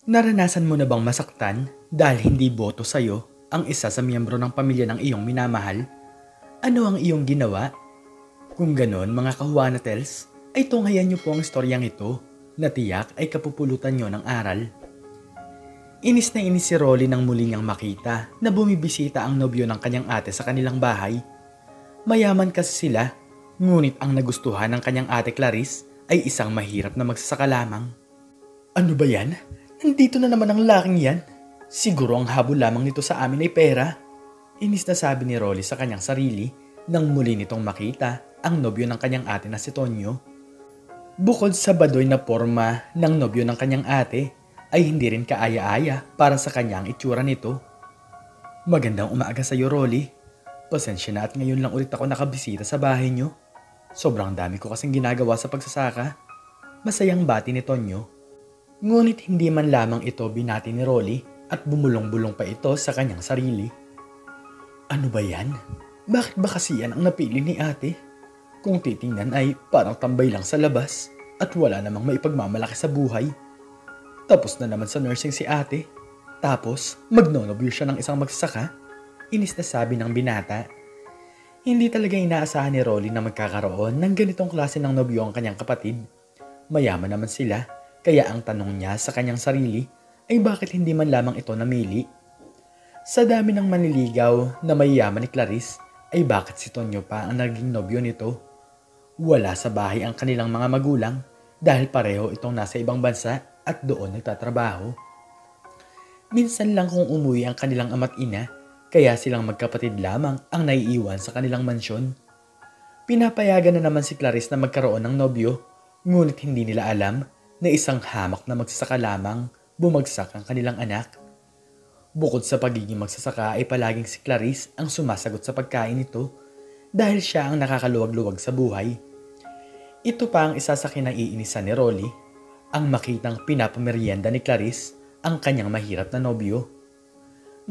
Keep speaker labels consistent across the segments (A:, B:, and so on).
A: Naranasan mo na bang masaktan dahil hindi boto sa'yo ang isa sa miyembro ng pamilya ng iyong minamahal? Ano ang iyong ginawa? Kung ganon mga kahuanatels, ay tunghayan niyo po ang istoryang ito na tiyak ay kapupulutan niyo ng aral. Inis na inis si Rolly nang muli niyang makita na bumibisita ang nobyo ng kanyang ate sa kanilang bahay. Mayaman kasi sila, ngunit ang nagustuhan ng kanyang ate Clarice ay isang mahirap na magsasaka lamang. Ano ba yan? Nandito na naman ang laking yan. Siguro ang habol lamang nito sa amin ay pera. Inis na sabi ni Rolly sa kanyang sarili nang muli nitong makita ang nobyo ng kanyang ate na si Tonyo. Bukod sa badoy na porma ng nobyo ng kanyang ate, ay hindi rin kaaya-aya para sa kanyang itsura nito. Magandang umaga sa iyo, Rolly. Pasensya na at ngayon lang ulit ako nakabisita sa bahay niyo. Sobrang dami ko kasing ginagawa sa pagsasaka. Masayang bati ni Tonyo. Ngunit hindi man lamang ito binati ni Rolly at bumulong-bulong pa ito sa kanyang sarili. Ano ba yan? Bakit ba kasi yan ang napili ni ate? Kung titingnan ay parang tambay lang sa labas at wala namang maipagmamalaki sa buhay. Tapos na naman sa nursing si ate. Tapos magnonobyo siya ng isang magsasaka. Inis na sabi ng binata. Hindi talaga inaasahan ni Rolly na magkakaroon ng ganitong klase ng nobyo ang kanyang kapatid. Mayaman naman sila, kaya ang tanong niya sa kanyang sarili ay bakit hindi man lamang ito namili. Sa dami ng manliligaw na mayayaman ni Clarice ay bakit si Tonyo pa ang naging nobyo nito. Wala sa bahay ang kanilang mga magulang dahil pareho itong nasa ibang bansa at doon nagtatrabaho. Minsan lang kung umuwi ang kanilang ama't ina, kaya silang magkapatid lamang ang naiiwan sa kanilang mansyon. Pinapayagan na naman si Clarice na magkaroon ng nobyo, ngunit hindi nila alam na isang hamak na magsasaka lamang bumagsak ang kanilang anak. Bukod sa pagiging magsasaka ay palaging si Clarice ang sumasagot sa pagkain nito dahil siya ang nakakaluwag-luwag sa buhay. Ito pa ang isa sa kinaiinisan ni Rolly, ang makitang pinapamerienda ni Clarice ang kanyang mahirap na nobyo.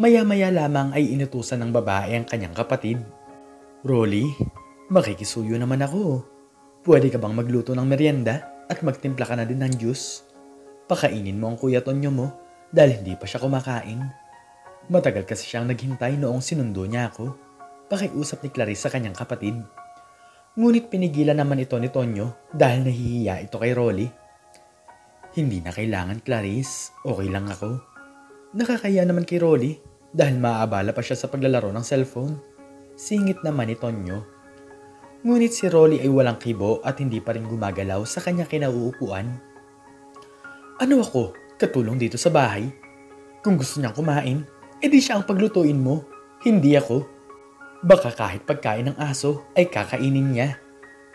A: Maya-maya lamang ay inutusan ng babae ang kanyang kapatid. Rolly, makikisuyo naman ako. Pwede ka bang magluto ng merienda at magtimpla ka na din ng juice? Pakainin mo ang kuya Tonyo mo dahil hindi pa siya kumakain. Matagal kasi siyang naghintay noong sinundo niya ako. Pakiusap ni Clarice sa kanyang kapatid. Ngunit pinigilan naman ito ni Tonyo dahil nahihiya ito kay Rolly. Hindi na kailangan, Clarice. Okay lang ako. Nakakaya naman kay Rolly dahil maaabala pa siya sa paglalaro ng cellphone. Singit naman ni Tonyo. Ngunit si Rolly ay walang kibo at hindi pa rin gumagalaw sa kanyang kinauupuan. Ano ako? Katulong dito sa bahay? Kung gusto niyang kumain, edi siya ang paglutuin mo. Hindi ako. Baka kahit pagkain ng aso ay kakainin niya.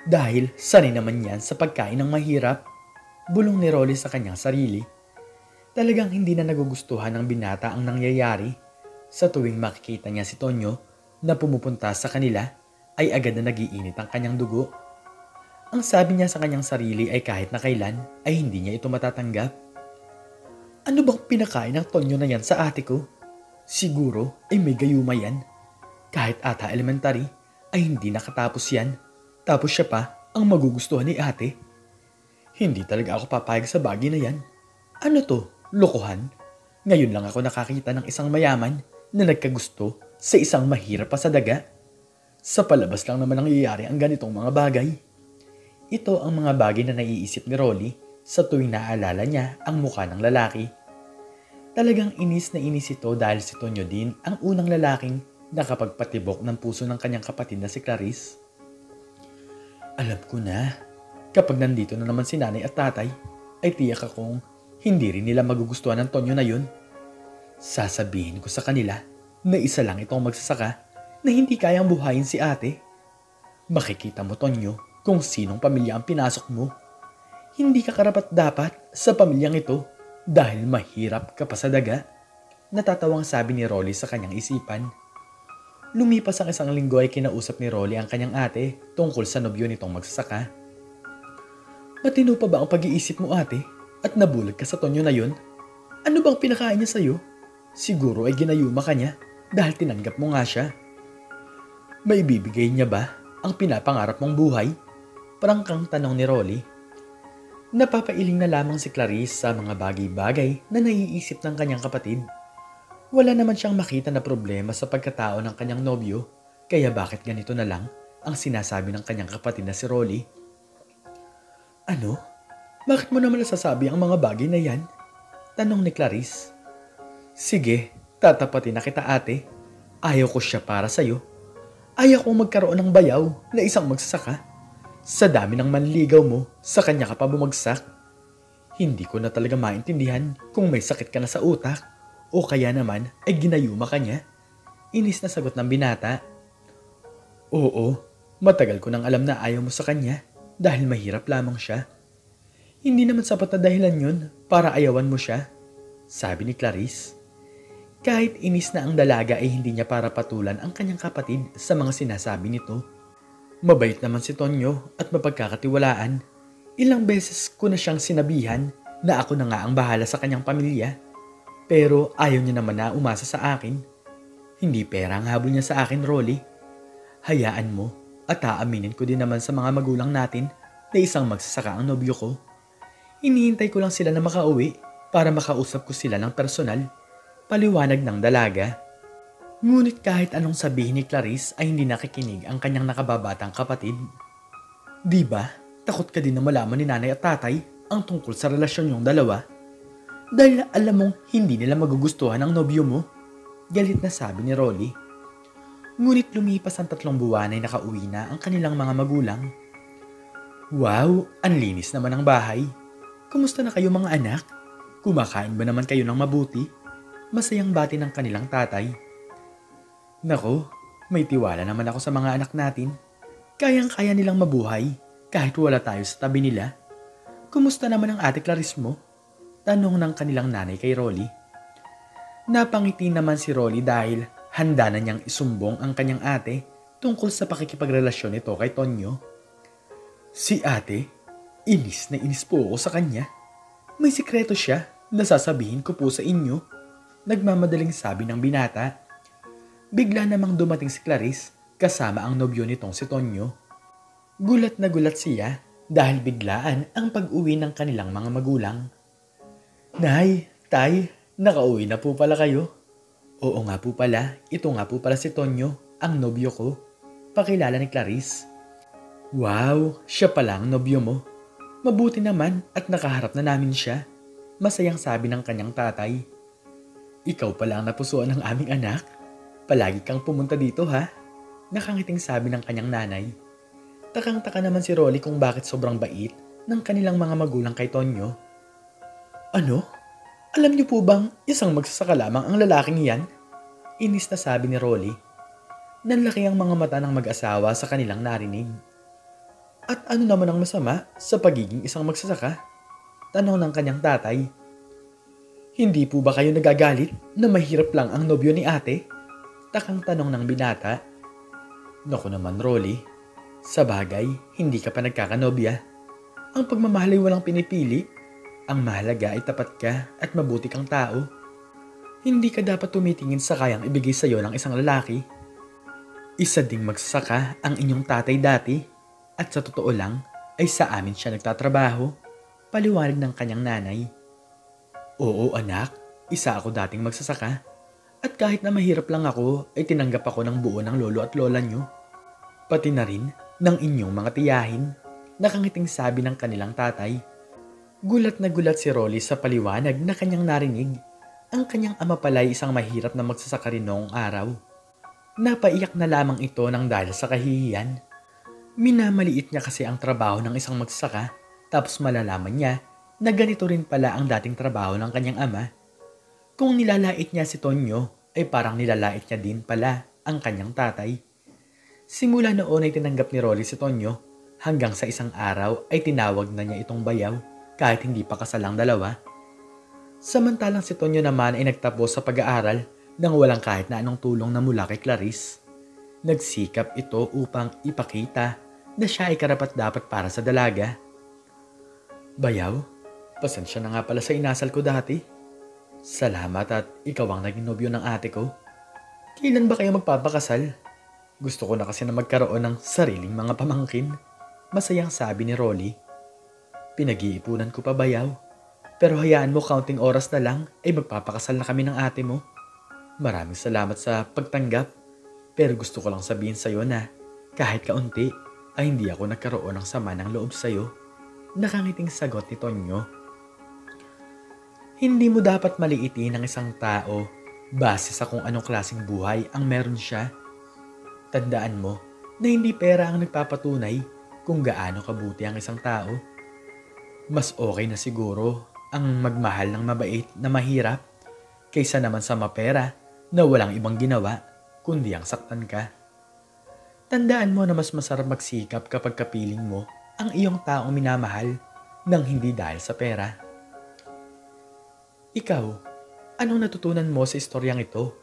A: Dahil sanay naman yan sa pagkain ng mahirap. Bulong ni Rolly sa kanyang sarili. Talagang hindi na nagugustuhan ng binata ang nangyayari. Sa tuwing makikita niya si Tonyo na pumupunta sa kanila, ay agad na nagiinit ang kanyang dugo. Ang sabi niya sa kanyang sarili ay kahit na kailan ay hindi niya ito matatanggap. Ano bang pinakain ng Tonyo na yan sa ate ko? Siguro ay may gayuma yan. Kahit ata elementary ay hindi nakatapos yan. Tapos siya pa ang magugustuhan ni ate. Hindi talaga ako papayag sa bagay na yan. Ano to? Lokohan? Ngayon lang ako nakakita ng isang mayaman na nagkagusto sa isang mahirap pa sa daga. Sa palabas lang naman nangyayari ang ganitong mga bagay. Ito ang mga bagay na naiisip ni Rolly sa tuwing naaalala niya ang mukha ng lalaki. Talagang inis na inis ito dahil si Tonyo din ang unang lalaking nakapagpatibok ng puso ng kanyang kapatid na si Clarice. Alam ko na. Kapag nandito na naman si nanay at tatay, ay tiyak akong hindi rin nila magugustuhan ng Tonyo na yun. Sasabihin ko sa kanila na isa lang itong magsasaka na hindi kayang buhayin si ate. Makikita mo, Tonyo, kung sinong pamilya ang pinasok mo. Hindi ka karapat-dapat sa pamilyang ito dahil mahirap ka pa sa daga. Natatawang sabi ni Rolly sa kanyang isipan. Lumipas ang isang linggo ay kinausap ni Rolly ang kanyang ate tungkol sa nobyo nitong magsasaka. Matino pa ba ang pag-iisip mo, ate? At nabulag ka sa Tonyo na yun? Ano bang pinakain niya sa'yo? Siguro ay ginayuma ka niya dahil tinanggap mo nga siya. May bibigay niya ba ang pinapangarap mong buhay? Prangkang tanong ni Rolly. Napapailing na lamang si Clarice sa mga bagay-bagay na naiisip ng kanyang kapatid. Wala naman siyang makita na problema sa pagkatao ng kanyang nobyo, kaya bakit ganito na lang ang sinasabi ng kanyang kapatid na si Rolly? Ano? Bakit mo naman nasasabi ang mga bagay na yan? Tanong ni Clarice. Sige, tatapatin na kita ate. Ayaw ko siya para sa'yo. Ayaw kong magkaroon ng bayaw na isang magsasaka. Sa dami ng manligaw mo, sa kanya ka pa bumagsak. Hindi ko na talaga maintindihan kung may sakit ka na sa utak o kaya naman ay ginayuma ka niya. Inis na sagot ng binata. Oo, matagal ko nang alam na ayaw mo sa kanya dahil mahirap lamang siya. Hindi naman sapat na dahilan yun para ayawan mo siya, sabi ni Clarice. Kahit inis na ang dalaga ay hindi niya para patulan ang kanyang kapatid sa mga sinasabi nito. Mabait naman si Tonyo at mapagkakatiwalaan. Ilang beses ko na siyang sinabihan na ako na nga ang bahala sa kanyang pamilya. Pero ayaw niya naman na umasa sa akin. Hindi pera ang habol niya sa akin, Rolly. Hayaan mo at aaminin ko din naman sa mga magulang natin na isang magsasaka ang nobyo ko. Hinihintay ko lang sila na makauwi para makausap ko sila ng personal. Paliwanag ng dalaga. Ngunit kahit anong sabihin ni Clarice ay hindi nakikinig ang kanyang nakababatang kapatid. Di ba, takot ka din na malaman ni nanay at tatay ang tungkol sa relasyon niyong dalawa? Dahil alam mong hindi nila magugustuhan ang nobyo mo? Galit na sabi ni Rolly. Ngunit lumipas ang 3 buwan ay nakauwi na ang kanilang mga magulang. Wow, ang linis naman ng bahay. Kumusta na kayo mga anak? Kumakain ba naman kayo ng mabuti? Masayang bati ng kanilang tatay. Nako, may tiwala naman ako sa mga anak natin. Kayang-kaya nilang mabuhay kahit wala tayo sa tabi nila. Kumusta naman ang ate Clarice mo? Tanong ng kanilang nanay kay Rolly. Napangiti naman si Rolly dahil handa na niyang isumbong ang kanyang ate tungkol sa pakikipagrelasyon nito kay Tonyo. Si ate, inis na inis po ako sa kanya. May sikreto siya na sasabihin ko po sa inyo. Nagmamadaling sabi ng binata. Bigla namang dumating si Clarice kasama ang nobyo nitong si Tonyo. Gulat na gulat siya dahil biglaan ang pag-uwi ng kanilang mga magulang. Nay, tay, nakauwi na po pala kayo. Oo nga po pala, ito nga po pala si Tonyo, ang nobyo ko. Pakilala ni Clarice. Wow, siya pala ang nobyo mo. Mabuti naman at nakaharap na namin siya. Masayang sabi ng kanyang tatay. Ikaw pala ang napusuan ng aming anak. Palagi kang pumunta dito ha? Nakangiting sabi ng kanyang nanay. Takang-taka naman si Rolly kung bakit sobrang bait ng kanilang mga magulang kay Tonyo. Ano? Alam niyo po bang isang magsasaka lamang ang lalaking yan? Inis na sabi ni Rolly. Nanlaki ang mga mata ng mag-asawa sa kanilang narinig. At ano naman ang masama sa pagiging isang magsasaka? Tanong ng kanyang tatay. Hindi po ba kayo nagagalit na mahirap lang ang nobyo ni ate? Takang tanong ng binata. Naku naman Rolly, sa bagay hindi ka pa nagkakanobya. Ang pagmamahal ay walang pinipili. Ang mahalaga ay tapat ka at mabuti kang tao. Hindi ka dapat tumitingin sa kayang ibigay sa iyo ng isang lalaki. Isa ding magsasaka ang inyong tatay dati at sa totoo lang ay sa amin siya nagtatrabaho. Paliwanag ng kanyang nanay. Oo anak, isa ako dating magsasaka. At kahit na mahirap lang ako, ay tinanggap ako ng buo ng lolo at lola nyo. Pati na rin ng inyong mga tiyahin, nakangiting sabi ng kanilang tatay. Gulat na gulat si Rolly sa paliwanag na kanyang narinig. Ang kanyang ama pala ay isang mahirap na magsasaka rin noong araw. Napaiyak na lamang ito ng dahil sa kahihiyan. Minamaliit niya kasi ang trabaho ng isang magsasaka, tapos malalaman niya na ganito rin pala ang dating trabaho ng kanyang ama. Kung nilalait niya si Tonyo, ay parang nilalait niya din pala ang kanyang tatay. Simula noon ay tinanggap ni Rolly si Tonyo, hanggang sa isang araw ay tinawag na niya itong bayaw kahit hindi pa kasalang dalawa. Samantalang si Tonyo naman ay nagtapos sa pag-aaral nang walang kahit na anong tulong na mula kay Clarice. Nagsikap ito upang ipakita na siya ay karapat-dapat para sa dalaga. Bayaw, pasensya na nga pala sa inasal ko dati. Salamat at ikaw ang naging nobyo ng ate ko. Kailan ba kayo magpapakasal? Gusto ko na kasi na magkaroon ng sariling mga pamangkin. Masayang sabi ni Rolly. Pinag-iipunan ko pa bayaw. Pero hayaan mo counting oras na lang ay magpapakasal na kami ng ate mo. Maraming salamat sa pagtanggap. Pero gusto ko lang sabihin sa'yo na kahit kaunti ay hindi ako nagkaroon ng sama ng loob sa'yo. Nakangiting sagot ni Tonyo. Hindi mo dapat maliitin ang isang tao base sa kung anong klaseng buhay ang meron siya. Tandaan mo na hindi pera ang nagpapatunay kung gaano kabuti ang isang tao. Mas okay na siguro ang magmahal ng mabait na mahirap kaysa naman sa mapera na walang ibang ginawa kundi ang saktan ka. Tandaan mo na mas masarap magsikap kapag kapiling mo ang iyong taong minamahal nang hindi dahil sa pera. Ikaw, anong natutunan mo sa istoryang ito?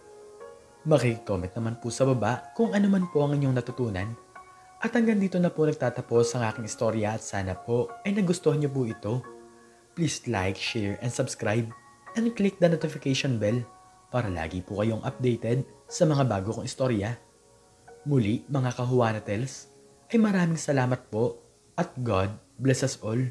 A: Makikicomment naman po sa baba kung ano man po ang inyong natutunan. At hanggang dito na po nagtatapos ang aking istorya at sana po ay nagustuhan niyo po ito. Please like, share, and subscribe and click the notification bell para lagi po kayong updated sa mga bago kong istorya. Muli mga Kahuana Tales, ay maraming salamat po at God bless us all.